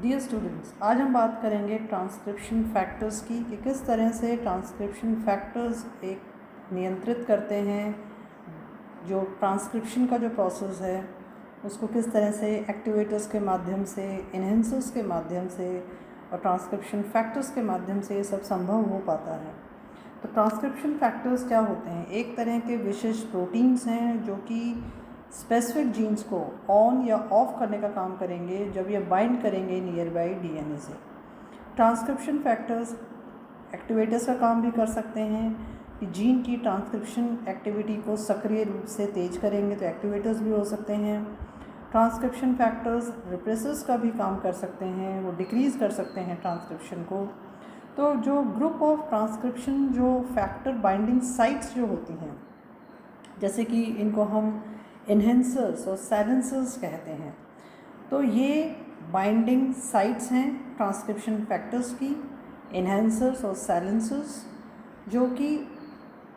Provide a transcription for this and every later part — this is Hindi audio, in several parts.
डियर स्टूडेंट्स, आज हम बात करेंगे ट्रांसक्रिप्शन फैक्टर्स की कि किस तरह से ट्रांसक्रिप्शन फैक्टर्स एक नियंत्रित करते हैं जो ट्रांसक्रिप्शन का जो प्रोसेस है उसको किस तरह से एक्टिवेटर्स के माध्यम से, इन्हेंसर्स के माध्यम से और ट्रांसक्रिप्शन फैक्टर्स के माध्यम से ये सब संभव हो पाता है। तो ट्रांसक्रिप्शन फैक्टर्स क्या होते हैं? एक तरह के विशेष प्रोटीन्स हैं जो कि स्पेसिफिक जीन्स को ऑन या ऑफ करने का काम करेंगे जब ये बाइंड करेंगे नियर बाई डीएनए से। ट्रांसक्रिप्शन फैक्टर्स एक्टिवेटर्स का काम भी कर सकते हैं कि जीन की ट्रांसक्रिप्शन एक्टिविटी को सक्रिय रूप से तेज करेंगे, तो एक्टिवेटर्स भी हो सकते हैं। ट्रांसक्रिप्शन फैक्टर्स रिप्रेसर्स का भी काम कर सकते हैं, वो डिक्रीज़ कर सकते हैं ट्रांसक्रिप्शन को। तो जो ग्रुप ऑफ ट्रांसक्रिप्शन जो फैक्टर बाइंडिंग साइट्स जो होती हैं, जैसे कि इनको हम इन्हेंसर्स और साइलेंसर्स कहते हैं, तो ये बाइंडिंग साइट्स हैं ट्रांसक्रिप्शन फैक्टर्स की, इन्हेंसर्स और साइलेंसर्स, जो कि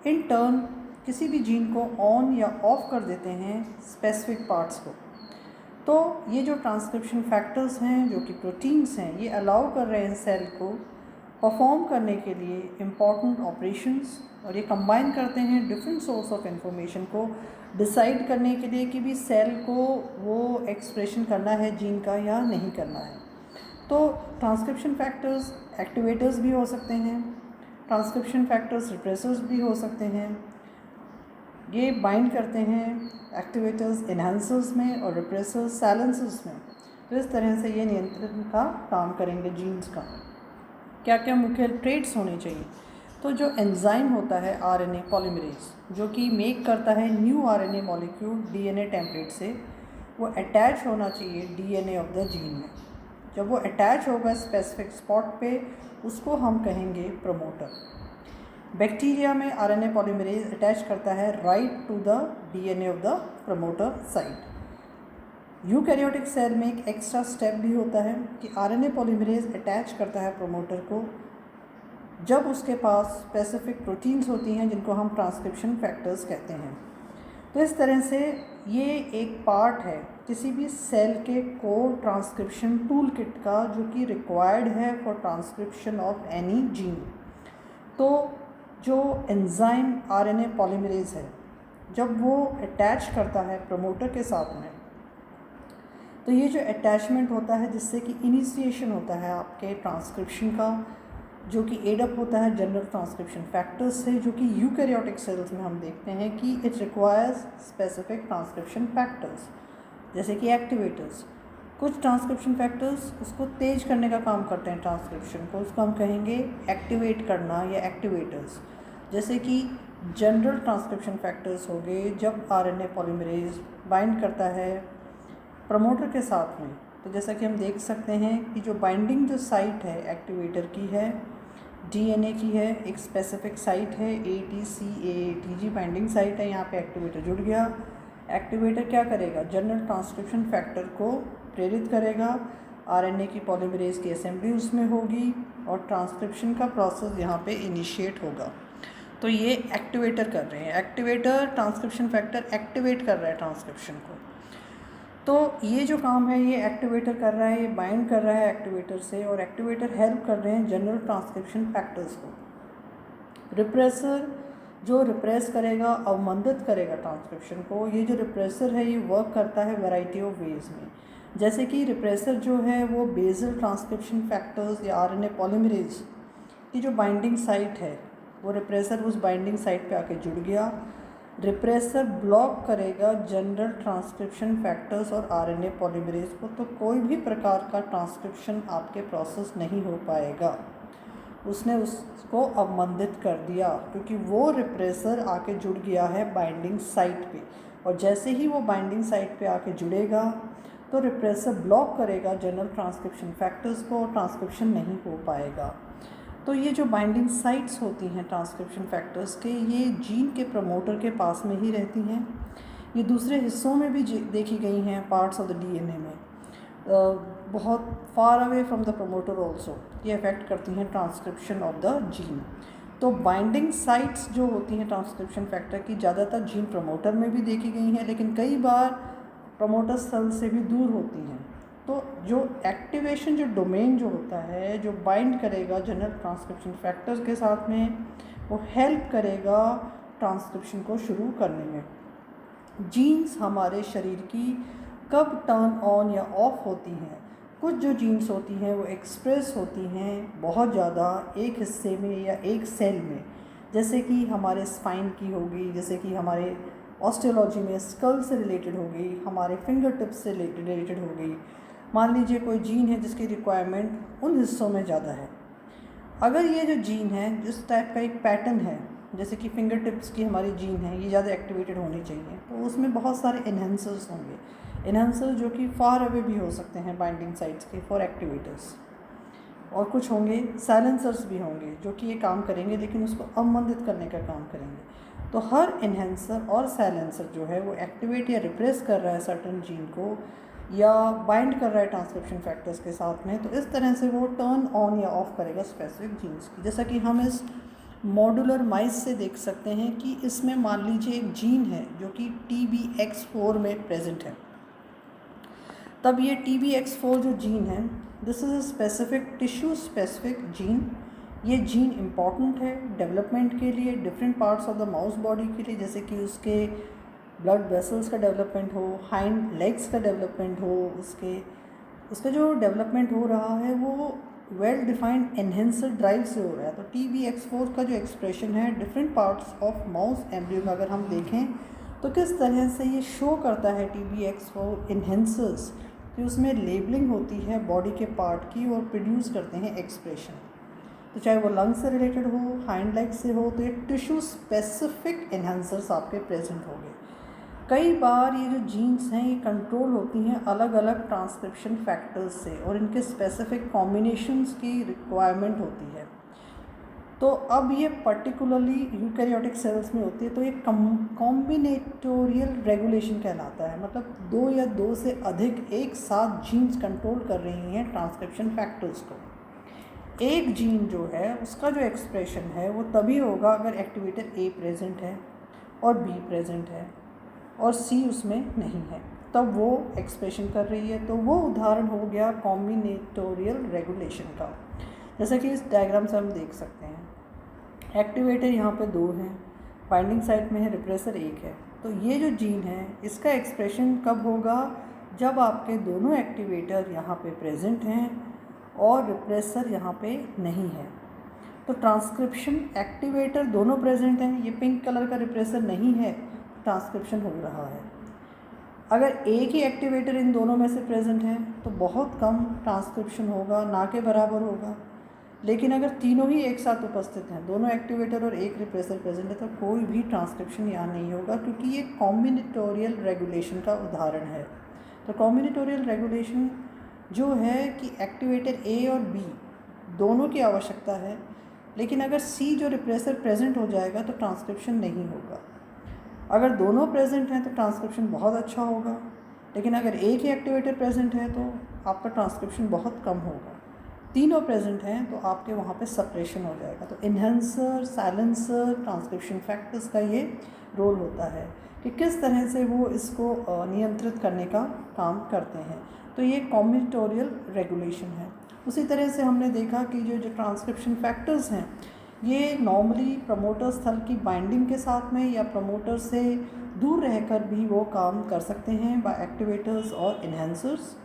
इन टर्न किसी भी जीन को ऑन या ऑफ कर देते हैं स्पेसिफिक पार्ट्स को। तो ये जो ट्रांसक्रिप्शन फैक्टर्स हैं जो कि प्रोटीन्स हैं, ये अलाउ कर रहे हैं सेल को परफॉर्म करने के लिए इम्पॉर्टेंट ऑपरेशंस, और ये कंबाइन करते हैं डिफरेंट सोर्स ऑफ इंफॉर्मेशन को डिसाइड करने के लिए कि भी सेल को वो एक्सप्रेशन करना है जीन का या नहीं करना है। तो ट्रांसक्रिप्शन फैक्टर्स एक्टिवेटर्स भी हो सकते हैं, ट्रांसक्रिप्शन फैक्टर्स रिप्रेसर्स भी हो सकते हैं। ये बाइंड करते हैं एक्टिवेटर्स इन्हांसर्स में और रिप्रेसर्स साइलेंसर्स में। तो इस तरह से ये नियंत्रण का काम करेंगे जीन्स का। क्या क्या मुख्य ट्रेट्स होने चाहिए? तो जो एंजाइम होता है आरएनए पॉलीमरेज, जो कि मेक करता है new RNA molecule DNA template से, वो अटैच होना चाहिए डीएनए ऑफ द जीन में। जब वो अटैच होगा स्पेसिफिक स्पॉट पे, उसको हम कहेंगे प्रमोटर। बैक्टीरिया में आरएनए पॉलीमरेज अटैच करता है right to the DNA of the promoter site. Eukaryotic cell में एक एक्स्ट्रा स्टेप भी होता है कि आरएनए पॉलीमरेज अटैच करता है प्रमोटर को जब उसके पास स्पेसिफिक प्रोटीन्स होती हैं जिनको हम ट्रांसक्रिप्शन फैक्टर्स कहते हैं। तो इस तरह से ये एक पार्ट है किसी भी सेल के कोर ट्रांसक्रिप्शन टूल किट का, जो कि रिक्वायर्ड है for transcription of any gene. तो जो एंजाइम आरएनए पॉलीमरेज है, जब वो अटैच करता है प्रमोटर के साथ में, तो ये जो अटैचमेंट होता है जिससे कि इनिशिएशन होता है आपके ट्रांसक्रिप्शन का, जो कि एडअप होता है जनरल ट्रांसक्रिप्शन फैक्टर्स से, जो कि यूकैरियोटिक सेल्स में हम देखते हैं कि it requires specific transcription factors जैसे कि एक्टिवेटर्स। कुछ ट्रांसक्रिप्शन फैक्टर्स उसको तेज करने का काम करते हैं ट्रांसक्रिप्शन को, उसको हम कहेंगे एक्टिवेट करना या एक्टिवेटर्स। जैसे कि जनरल ट्रांसक्रिप्शन फैक्टर्स हो गए जब आरएनए पॉलीमरेज बाइंड करता है प्रमोटर के साथ में, तो जैसा कि हम देख सकते हैं कि जो बाइंडिंग जो साइट है एक्टिवेटर की है, डीएनए की है, एक स्पेसिफिक साइट है ATCAATG बाइंडिंग साइट है, यहाँ पे एक्टिवेटर जुड़ गया। एक्टिवेटर क्या करेगा? जनरल ट्रांसक्रिप्शन फैक्टर को प्रेरित करेगा, आरएनए की पॉलीमरेज की असेंबली उसमें होगी और ट्रांसक्रिप्शन का प्रोसेस यहाँ पे इनिशिएट होगा। तो ये एक्टिवेटर कर रहे हैं, एक्टिवेटर ट्रांसक्रिप्शन फैक्टर एक्टिवेट कर रहा है ट्रांसक्रिप्शन को। तो ये जो काम है ये एक्टिवेटर कर रहा है, ये बाइंड कर रहा है एक्टिवेटर से, और एक्टिवेटर हेल्प कर रहे हैं जनरल ट्रांसक्रिप्शन फैक्टर्स को। रिप्रेसर जो रिप्रेस करेगा, अवमंदित करेगा ट्रांसक्रिप्शन को। ये जो रिप्रेसर है ये वर्क करता है वैरायटी ऑफ वेज में। जैसे कि रिप्रेसर जो है वो बेसल ट्रांसक्रिप्शन फैक्टर्स या आरएनए पॉलीमरेज की जो बाइंडिंग साइट है, वो रिप्रेसर उस बाइंडिंग साइट पे आके जुड़ गया। रिप्रेसर ब्लॉक करेगा जनरल ट्रांसक्रिप्शन फैक्टर्स और आरएनए पॉलीमरेज को, तो कोई भी प्रकार का ट्रांसक्रिप्शन आपके प्रोसेस नहीं हो पाएगा। उसने उसको अवमंदित कर दिया क्योंकि वो रिप्रेसर आके जुड़ गया है बाइंडिंग साइट पे, और जैसे ही वो बाइंडिंग साइट पे आके जुड़ेगा तो रिप्रेसर ब्लॉक करेगा जनरल ट्रांसक्रिप्शन फैक्टर्स को, ट्रांसक्रिप्शन नहीं हो पाएगा। तो ये जो बाइंडिंग साइट्स होती हैं ट्रांसक्रिप्शन फैक्टर्स के, ये जीन के प्रमोटर के पास में ही रहती हैं। ये दूसरे हिस्सों में भी देखी गई हैं, पार्ट्स ऑफ द डीएनए में, बहुत far away from the promoter also ये अफेक्ट करती हैं ट्रांसक्रिप्शन ऑफ द जीन। तो बाइंडिंग साइट्स जो होती हैं ट्रांसक्रिप्शन फैक्टर की, ज़्यादातर जीन प्रमोटर में भी देखी गई हैं, लेकिन कई बार प्रमोटर सेल से भी दूर होती हैं। तो जो एक्टिवेशन जो डोमेन जो होता है जो बाइंड करेगा जनरल ट्रांसक्रिप्शन फैक्टर्स के साथ में, वो हेल्प करेगा ट्रांसक्रिप्शन को शुरू करने में। जीन्स हमारे शरीर की कब टर्न ऑन या ऑफ होती हैं? कुछ जो जीन्स होती हैं वो एक्सप्रेस होती हैं बहुत ज़्यादा एक हिस्से में या एक सेल में, जैसे कि हमारे स्पाइन की होगी, जैसे कि हमारे ऑस्टियोलॉजी में स्कल से रिलेटेड हो गई, हमारे फिंगर टिप्स से रिलेटेड हो गई। मान लीजिए कोई जीन है जिसकी रिक्वायरमेंट उन हिस्सों में ज़्यादा है। अगर ये जो जीन है जिस टाइप का एक पैटर्न है, जैसे कि फिंगर टिप्स की हमारी जीन है, ये ज़्यादा एक्टिवेटेड होनी चाहिए, तो उसमें बहुत सारे इन्हेंसर्स होंगे। इन्हेंसर्स जो कि फार अवे भी हो सकते हैं बाइंडिंग साइट्स के फॉर एक्टिवेटर्स, और कुछ होंगे साइलेंसर्स भी होंगे जो कि ये काम करेंगे लेकिन उसको अवमंदित करने का काम करेंगे। तो हर इन्हेंसर और साइलेंसर जो है वो एक्टिवेट या रिप्रेस कर रहा है सर्टन जीन को, या बाइंड कर रहा है ट्रांसक्रिप्शन फैक्टर्स के साथ में, तो इस तरह से वो टर्न ऑन या ऑफ करेगा स्पेसिफिक जीन्स की। जैसा कि हम इस मॉड्यूलर माइस से देख सकते हैं कि इसमें मान लीजिए एक जीन है जो कि TBX4 में प्रेजेंट है। तब ये TBX4 जो जीन है, this is a specific tissue specific gene. ये जीन इम्पॉर्टेंट है डेवलपमेंट के लिए, different parts of the mouse body के लिए, जैसे कि उसके ब्लड वेसल्स का डेवलपमेंट हो, हाइंड लेग्स का डेवलपमेंट हो, उसका जो डेवलपमेंट हो रहा है वो वेल डिफाइंड एनहेंसर ड्राइव से हो रहा है। तो TBX4 का जो एक्सप्रेशन है different parts of mouse embryo में अगर हम देखें तो किस तरह से ये शो करता है TBX4 एनहेंसर्स, कि उसमें लेबलिंग होती है बॉडी के पार्ट की और प्रोड्यूस करते हैं एक्सप्रेशन। तो चाहे वो लंग से रिलेटेड हो, हाइंड लेग से हो, तो ये टिश्यू स्पेसिफिक एनहेंसर्स आपके प्रेजेंट होंगे। कई बार ये जो जीन्स हैं ये कंट्रोल होती हैं अलग अलग ट्रांसक्रिप्शन फैक्टर्स से, और इनके स्पेसिफिक कॉम्बिनेशंस की रिक्वायरमेंट होती है। तो अब ये पर्टिकुलरली यूकैरियोटिक सेल्स में होती है, तो ये कॉम्बिनेटोरियल रेगुलेशन कहलाता है। मतलब दो या दो से अधिक एक साथ जीन्स कंट्रोल कर रही हैं ट्रांसक्रिप्शन फैक्टर्स को। एक जीन जो है उसका जो एक्सप्रेशन है वो तभी होगा अगर एक्टिवेटर A प्रेजेंट है और B प्रेजेंट है और C उसमें नहीं है, तब वो एक्सप्रेशन कर रही है। तो वो उदाहरण हो गया कॉम्बिनेटोरियल रेगुलेशन का, जैसा कि इस डायग्राम से हम देख सकते हैं। एक्टिवेटर यहाँ पे 2 हैं, बाइंडिंग साइट में है, रिप्रेसर 1 है। तो ये जो जीन है इसका एक्सप्रेशन कब होगा? जब आपके दोनों एक्टिवेटर यहाँ पे प्रेजेंट हैं और रिप्रेसर यहाँ पे नहीं है। तो ट्रांसक्रिप्शन एक्टिवेटर दोनों प्रेजेंट हैं, ये पिंक कलर का रिप्रेसर नहीं है, ट्रांसक्रिप्शन हो रहा है। अगर एक ही एक्टिवेटर इन दोनों में से प्रेजेंट है तो बहुत कम ट्रांसक्रिप्शन होगा, ना के बराबर होगा। लेकिन अगर तीनों ही एक साथ उपस्थित हैं, दोनों एक्टिवेटर और एक रिप्रेसर प्रेजेंट है, तो कोई भी ट्रांसक्रिप्शन यहाँ नहीं होगा, क्योंकि ये कॉम्बिनेटोरियल रेगुलेशन का उदाहरण है। तो कॉम्बिनेटोरियल रेगुलेशन जो है कि एक्टिवेटर A और B दोनों की आवश्यकता है, लेकिन अगर C जो रिप्रेसर प्रेजेंट हो जाएगा तो ट्रांसक्रिप्शन नहीं होगा। अगर दोनों प्रेजेंट हैं तो ट्रांसक्रिप्शन बहुत अच्छा होगा, लेकिन अगर एक ही एक्टिवेटर प्रेजेंट है तो आपका ट्रांसक्रिप्शन बहुत कम होगा। तीनों प्रेजेंट हैं तो आपके वहाँ पे सप्रेशन हो जाएगा। तो इन्हेंसर, साइलेंसर, ट्रांसक्रिप्शन फैक्टर्स का ये रोल होता है कि किस तरह से वो इसको नियंत्रित करने का काम करते हैं। तो ये कॉम्बिनेटोरियल रेगुलेशन है। उसी तरह से हमने देखा कि जो ट्रांसक्रिप्शन फैक्टर्स हैं ये नॉर्मली प्रमोटर स्थल की बाइंडिंग के साथ में या प्रमोटर से दूर रहकर भी वो काम कर सकते हैं बाय एक्टिवेटर्स और इन्हेंसर्स,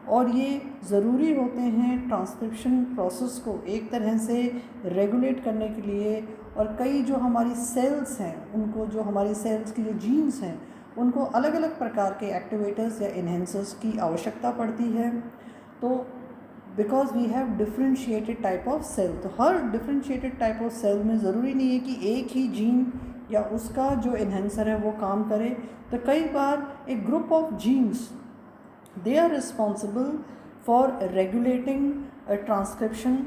और ये ज़रूरी होते हैं ट्रांसक्रिप्शन प्रोसेस को एक तरह से रेगुलेट करने के लिए। और कई जो हमारी सेल्स हैं उनको, जो हमारी सेल्स की जो जीन्स हैं उनको अलग अलग प्रकार के एक्टिवेटर्स या इन्हेंसर्स की आवश्यकता पड़ती है। तो because we have differentiated type of cell, तो हर डिफ्रेंशिएटेड टाइप ऑफ सेल में ज़रूरी नहीं है कि एक ही जीन या उसका जो इन्हेंसर है वो काम करे। तो कई बार एक group of genes they are responsible for regulating transcription.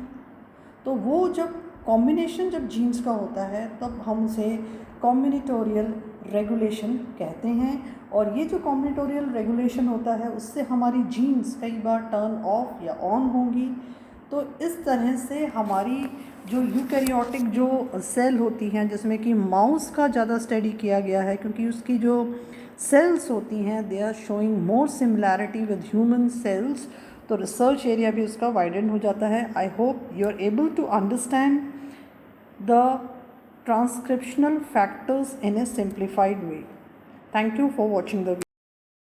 तो वो जब कॉम्बिनेशन जब जीन्स का होता है तब हम उसे कॉम्बिनेटोरियल रेगुलेशन कहते हैं। और ये जो कॉम्बिनेटोरियल रेगुलेशन होता है उससे हमारी जीन्स कई बार टर्न ऑफ या ऑन होंगी। तो इस तरह से हमारी जो यूकैरियोटिक जो सेल होती हैं, जिसमें कि माउस का ज़्यादा स्टडी किया गया है क्योंकि उसकी जो सेल्स होती हैं they are showing more similarity with human cells, तो रिसर्च एरिया भी उसका वाइडन हो जाता है। I hope you are able to understand the transcriptional factors in a simplified way. Thank you for watching the video.